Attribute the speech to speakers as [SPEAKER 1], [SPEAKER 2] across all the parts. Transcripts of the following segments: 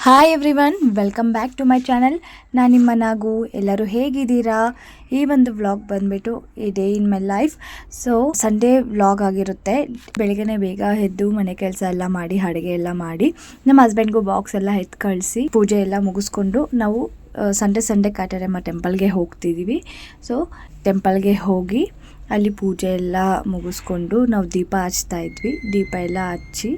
[SPEAKER 1] Hi everyone, welcome back to my channel. ನಾನು ನಿಮ್ಮ ನಾಗು. ಎಲ್ಲರೂ ಹೇಗಿದ್ದೀರಾ? ಈ ಒಂದು ವ್ಲಾಗ್ ಬಂದುಬಿಟ್ಟು ಈ day in my life. So Sunday vlog ಆಗಿರುತ್ತೆ. ಬೆಳಗ್ಗೆ ಬೇಗ ಎದ್ದು ಮನೆ ಕೆಲಸ ಎಲ್ಲ ಮಾಡಿ, ಅಡುಗೆ ಎಲ್ಲ ಮಾಡಿ, ನಮ್ಮ ಹಸ್ಬೆಂಡ್ಗೂ ಬಾಕ್ಸ್ ಎಲ್ಲ ಎತ್ತು ಕಳಿಸಿ, ಪೂಜೆ ಎಲ್ಲ ಮುಗಿಸ್ಕೊಂಡು ನಾವು ಸಂಡೇ ಕಾಟರಮ್ಮ ಟೆಂಪಲ್ಗೆ ಹೋಗ್ತಿದ್ದೀವಿ. ಸೊ ಟೆಂಪಲ್ಗೆ ಹೋಗಿ ಅಲ್ಲಿ ಪೂಜೆ ಎಲ್ಲ ಮುಗಿಸ್ಕೊಂಡು ನಾವು ದೀಪ ಹಚ್ತಾ ಇದ್ವಿ. ದೀಪ ಎಲ್ಲ ಹಚ್ಚಿ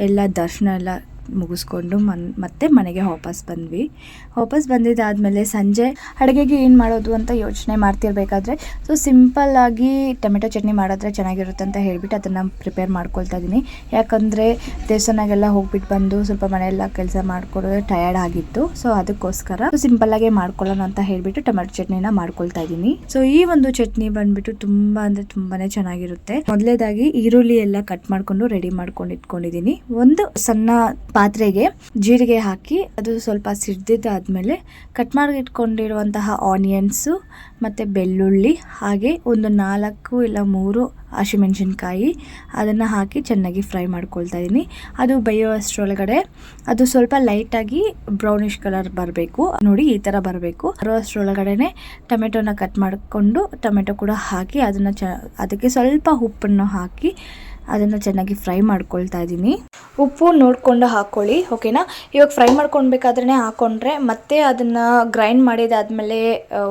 [SPEAKER 1] ಎಲ್ಲ ದರ್ಶನ ಎಲ್ಲ ಮುಗಿಸ್ಕೊಂಡು ಮತ್ತೆ ಮನೆಗೆ ವಾಪಸ್ ಬಂದಿದ್ದಾದಮೇಲೆ ಸಂಜೆ ಅಡುಗೆಗೆ ಏನು ಮಾಡೋದು ಅಂತ ಯೋಚನೆ ಮಾಡ್ತಿರ್ಬೇಕಾದ್ರೆ ಸೊ ಸಿಂಪಲ್ಲಾಗಿ ಟೊಮೆಟೊ ಚಟ್ನಿ ಮಾಡಿದ್ರೆ ಚೆನ್ನಾಗಿರುತ್ತೆ ಅಂತ ಹೇಳಿಬಿಟ್ಟು ಅದನ್ನು ಪ್ರಿಪೇರ್ ಮಾಡ್ಕೊಳ್ತಾ ಇದ್ದೀನಿ. ಯಾಕಂದರೆ ದೇವಸ್ಥಾನಗೆಲ್ಲ ಹೋಗ್ಬಿಟ್ಟು ಬಂದು ಸ್ವಲ್ಪ ಮನೆಯೆಲ್ಲ ಕೆಲಸ ಮಾಡ್ಕೊಡೋದು ಟಯರ್ಡ್ ಆಗಿತ್ತು. ಸೊ ಅದಕ್ಕೋಸ್ಕರ ಸಿಂಪಲ್ಲಾಗೆ ಮಾಡ್ಕೊಳ್ಳೋಣ ಅಂತ ಹೇಳಿಬಿಟ್ಟು ಟೊಮೆಟೊ ಚಟ್ನಿನ ಮಾಡ್ಕೊಳ್ತಾ ಇದ್ದೀನಿ. ಸೊ ಈ ಒಂದು ಚಟ್ನಿ ಬಂದ್ಬಿಟ್ಟು ತುಂಬ ಅಂದರೆ ತುಂಬಾ ಚೆನ್ನಾಗಿರುತ್ತೆ. ಮೊದಲೇದಾಗಿ ಈರುಳ್ಳಿ ಎಲ್ಲ ಕಟ್ ಮಾಡಿಕೊಂಡು ರೆಡಿ ಮಾಡ್ಕೊಂಡು ಇಟ್ಕೊಂಡಿದ್ದೀನಿ. ಒಂದು ಸಣ್ಣ ಪಾತ್ರೆಗೆ ಜೀರಿಗೆ ಹಾಕಿ ಅದು ಸ್ವಲ್ಪ ಸಿಡ್ದಿದ್ದಾದ್ಮೇಲೆ ಕಟ್ ಮಾಡಿ ಇಟ್ಕೊಂಡಿರುವಂತಹ ಆನಿಯನ್ಸು ಮತ್ತು ಬೆಳ್ಳುಳ್ಳಿ, ಹಾಗೆ ಒಂದು 4 ಇಲ್ಲ 3 ಹಸಿಮೆಣಸಿನ್ಕಾಯಿ ಅದನ್ನು ಹಾಕಿ ಚೆನ್ನಾಗಿ ಫ್ರೈ ಮಾಡ್ಕೊಳ್ತಾ ಇದ್ದೀನಿ. ಅದು ಬೇಯೋಷ್ಟರೊಳಗಡೆ ಅದು ಸ್ವಲ್ಪ ಲೈಟಾಗಿ ಬ್ರೌನಿಷ್ ಕಲರ್ ಬರಬೇಕು. ನೋಡಿ, ಈ ಥರ ಬರಬೇಕು. ಅಷ್ಟರೊಳಗಡೆ ಟೊಮೆಟೊನ ಕಟ್ ಮಾಡಿಕೊಂಡು ಟೊಮೆಟೊ ಕೂಡ ಹಾಕಿ ಅದಕ್ಕೆ ಸ್ವಲ್ಪ ಉಪ್ಪನ್ನು ಹಾಕಿ ಅದನ್ನು ಚೆನ್ನಾಗಿ ಫ್ರೈ ಮಾಡ್ಕೊಳ್ತಾ ಇದ್ದೀನಿ. ಉಪ್ಪು ನೋಡಿಕೊಂಡು ಹಾಕ್ಕೊಳ್ಳಿ, ಓಕೆನಾ? ಇವಾಗ ಫ್ರೈ ಮಾಡ್ಕೊಳ್ಬೇಕಾದ್ರೆ ಹಾಕ್ಕೊಂಡ್ರೆ ಮತ್ತೆ ಅದನ್ನು ಗ್ರೈಂಡ್ ಮಾಡಿದಾದ್ಮೇಲೆ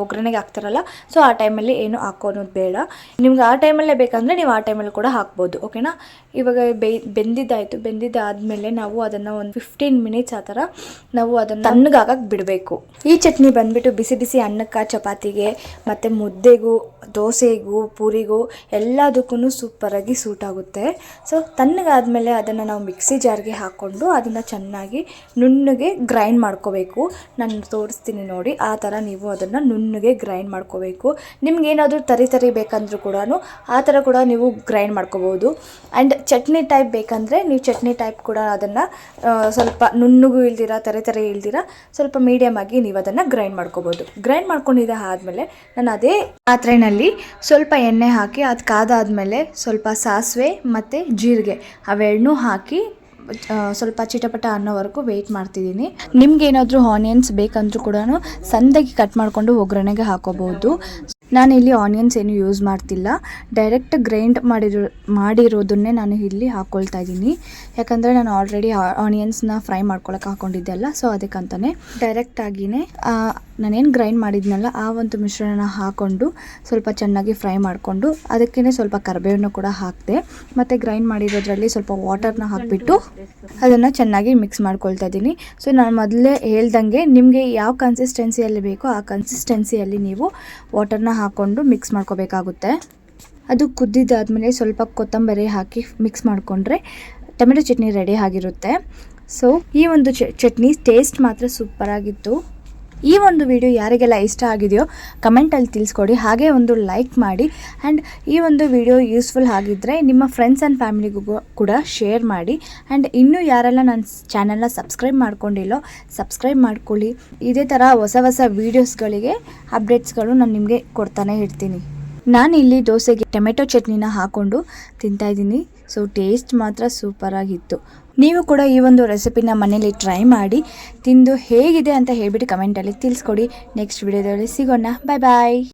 [SPEAKER 1] ಒಗ್ಗರಣೆಗೆ ಹಾಕ್ತಾರಲ್ಲ, ಸೊ ಆ ಟೈಮಲ್ಲಿ ಏನು ಹಾಕೋದು ಬೇಡ. ನಿಮ್ಗೆ ಆ ಟೈಮಲ್ಲೇ ಬೇಕಂದರೆ ನೀವು ಆ ಟೈಮಲ್ಲಿ ಕೂಡ ಹಾಕ್ಬೋದು, ಓಕೆನಾ? ಇವಾಗ ಬೆಂದಿದ್ದಾದಮೇಲೆ ನಾವು ಅದನ್ನು ಒಂದು 15 ಮಿನಿಟ್ಸ್ ಆ ಥರ ನಾವು ಅದನ್ನು ತಣ್ಣಗಾಗಕ್ಕೆ ಬಿಡಬೇಕು. ಈ ಚಟ್ನಿ ಬಂದುಬಿಟ್ಟು ಬಿಸಿ ಬಿಸಿ ಅನ್ನಕ್ಕೆ, ಚಪಾತಿಗೆ ಮತ್ತು ಮುದ್ದೆಗೂ, ದೋಸೆಗೂ, ಪೂರಿಗೂ ಎಲ್ಲದಕ್ಕೂ ಸೂಪರಾಗಿ ಸೂಟ್ ಆಗುತ್ತೆ. ಸೊ ತಣ್ಣಗಾದ್ಮೇಲೆ ಅದನ್ನು ನಾವು ಮಿಕ್ಸಿ ಜಾರ್ಗೆ ಹಾಕ್ಕೊಂಡು ಅದನ್ನು ಚೆನ್ನಾಗಿ ನುಣ್ಣಗೆ ಗ್ರೈಂಡ್ ಮಾಡ್ಕೋಬೇಕು. ನಾನು ತೋರಿಸ್ತೀನಿ ನೋಡಿ, ಆ ಥರ ನೀವು ಅದನ್ನು ನುಣ್ಣಗೆ ಗ್ರೈಂಡ್ ಮಾಡ್ಕೋಬೇಕು. ನಿಮ್ಗೇನಾದರೂ ತರಿ ಬೇಕಂದ್ರೂ ಕೂಡ ಆ ಥರ ಕೂಡ ನೀವು ಗ್ರೈಂಡ್ ಮಾಡ್ಕೋಬೋದು. ಆ್ಯಂಡ್ ಚಟ್ನಿ ಟೈಪ್ ಬೇಕಂದರೆ ನೀವು ಚಟ್ನಿ ಟೈಪ್ ಕೂಡ ಅದನ್ನು ಸ್ವಲ್ಪ ನುಣ್ಣಗೂ ಇಲ್ದಿರ, ತರಿ ಇಲ್ದಿರ ಸ್ವಲ್ಪ ಮೀಡಿಯಮ್ ಆಗಿ ನೀವು ಅದನ್ನು ಗ್ರೈಂಡ್ ಮಾಡ್ಕೋಬೋದು. ಗ್ರೈಂಡ್ ಮಾಡ್ಕೊಂಡಿದ್ದ ಆದಮೇಲೆ ನಾನು ಅದೇ ಪಾತ್ರೆಯಲ್ಲಿ ಸ್ವಲ್ಪ ಎಣ್ಣೆ ಹಾಕಿ ಅದು ಕಾದಾದ್ಮೇಲೆ ಸ್ವಲ್ಪ ಸಾಸಿವೆ ಮತ್ತು ಜೀರಿಗೆ ಅವೆರಡನ್ನೂ ಹಾಕಿ ಸ್ವಲ್ಪ ಚಿಟಪಟ ಅನ್ನೋವರೆಗೂ ವೆಯ್ಟ್ ಮಾಡ್ತಿದ್ದೀನಿ. ನಿಮ್ಗೇನಾದರೂ ಆನಿಯನ್ಸ್ ಬೇಕಂದ್ರೂ ಕೂಡ ಸಣ್ಣದಾಗಿ ಕಟ್ ಮಾಡಿಕೊಂಡು ಒಗ್ಗರಣೆಗೆ ಹಾಕೋಬಹುದು. ನಾನಿಲ್ಲಿ ಆನಿಯನ್ಸ್ ಏನು ಯೂಸ್ ಮಾಡ್ತಿಲ್ಲ, ಡೈರೆಕ್ಟ್ ಗ್ರೈಂಡ್ ಮಾಡಿರೋದನ್ನೇ ನಾನು ಇಲ್ಲಿ ಹಾಕ್ಕೊಳ್ತಾ ಇದ್ದೀನಿ. ಯಾಕಂದರೆ ನಾನು ಆಲ್ರೆಡಿ ಆನಿಯನ್ಸ್ನ ಫ್ರೈ ಮಾಡ್ಕೊಳಕ್ಕೆ ಹಾಕ್ಕೊಂಡಿದ್ದೆ ಅಲ್ಲ, ಸೊ ಅದಕ್ಕಂತಲೇ ಡೈರೆಕ್ಟಾಗಿಯೇ ನಾನೇನು ಗ್ರೈಂಡ್ ಮಾಡಿದ್ನಲ್ಲ ಆ ಒಂದು ಮಿಶ್ರಣ ಹಾಕ್ಕೊಂಡು ಸ್ವಲ್ಪ ಚೆನ್ನಾಗಿ ಫ್ರೈ ಮಾಡಿಕೊಂಡು ಅದಕ್ಕೇ ಸ್ವಲ್ಪ ಕರಿಬೇವನ್ನು ಕೂಡ ಹಾಕಿದೆ. ಮತ್ತು ಗ್ರೈಂಡ್ ಮಾಡಿರೋದ್ರಲ್ಲಿ ಸ್ವಲ್ಪ ವಾಟರ್ನ ಹಾಕಿಬಿಟ್ಟು ಅದನ್ನು ಚೆನ್ನಾಗಿ ಮಿಕ್ಸ್ ಮಾಡ್ಕೊಳ್ತಾ ಇದ್ದೀನಿ. ಸೊ ನಾನು ಮೊದಲೇ ಹೇಳ್ದಂಗೆ ನಿಮಗೆ ಯಾವ ಕನ್ಸಿಸ್ಟೆನ್ಸಿಯಲ್ಲಿ ಬೇಕೋ ಆ ಕನ್ಸಿಸ್ಟೆನ್ಸಿಯಲ್ಲಿ ನೀವು ವಾಟರ್ನ ಹಾಕ್ಕೊಂಡು ಮಿಕ್ಸ್ ಮಾಡ್ಕೋಬೇಕಾಗುತ್ತೆ. ಅದು ಕುದ್ದಿದ್ದಾದಮೇಲೆ ಸ್ವಲ್ಪ ಕೊತ್ತಂಬರಿ ಹಾಕಿ ಮಿಕ್ಸ್ ಮಾಡಿಕೊಂಡ್ರೆ ಟೊಮೆಟೊ ಚಟ್ನಿ ರೆಡಿ ಆಗಿರುತ್ತೆ. ಸೊ ಈ ಒಂದು ಚಟ್ನಿ ಟೇಸ್ಟ್ ಮಾತ್ರ ಸೂಪರಾಗಿತ್ತು. ಈ ಒಂದು ವಿಡಿಯೋ ಯಾರಿಗೆಲ್ಲ ಇಷ್ಟ ಆಗಿದೆಯೋ ಕಮೆಂಟಲ್ಲಿ ತಿಳಿಸ್ಕೊಡಿ, ಹಾಗೆ ಒಂದು ಲೈಕ್ ಮಾಡಿ. ಆ್ಯಂಡ್ ಈ ಒಂದು ವಿಡಿಯೋ ಯೂಸ್ಫುಲ್ ಆಗಿದ್ದರೆ ನಿಮ್ಮ ಫ್ರೆಂಡ್ಸ್ ಆ್ಯಂಡ್ ಫ್ಯಾಮಿಲಿಗೂ ಕೂಡ ಶೇರ್ ಮಾಡಿ. ಆ್ಯಂಡ್ ಇನ್ನೂ ಯಾರೆಲ್ಲ ನನ್ನ ಚಾನಲ್ನ ಸಬ್ಸ್ಕ್ರೈಬ್ ಮಾಡ್ಕೊಂಡಿಲ್ಲೋ ಸಬ್ಸ್ಕ್ರೈಬ್ ಮಾಡ್ಕೊಳ್ಳಿ. ಇದೇ ಥರ ಹೊಸ ವೀಡಿಯೋಸ್ಗಳಿಗೆ ಅಪ್ಡೇಟ್ಸ್ಗಳು ನಾನು ನಿಮಗೆ ಕೊಡ್ತಾನೆ ಇರ್ತೀನಿ. ನಾನಿಲ್ಲಿ ದೋಸೆಗೆ ಟೊಮೆಟೊ ಚಟ್ನಿನ ಹಾಕ್ಕೊಂಡು ತಿಂತಾಯಿದ್ದೀನಿ. ಸೊ ಟೇಸ್ಟ್ ಮಾತ್ರ ಸೂಪರಾಗಿತ್ತು. ನೀವು ಕೂಡ ಈ ಒಂದು ರೆಸಿಪಿನ ಮನೇಲಿ ಟ್ರೈ ಮಾಡಿ ತಿಂದು ಹೇಗಿದೆ ಅಂತ ಹೇಳಿಬಿಟ್ಟು ಕಮೆಂಟಲ್ಲಿ ತಿಳಿಸ್ಕೊಡಿ. ನೆಕ್ಸ್ಟ್ ವಿಡಿಯೋದಲ್ಲಿ ಸಿಗೋಣ. ಬಾಯ್.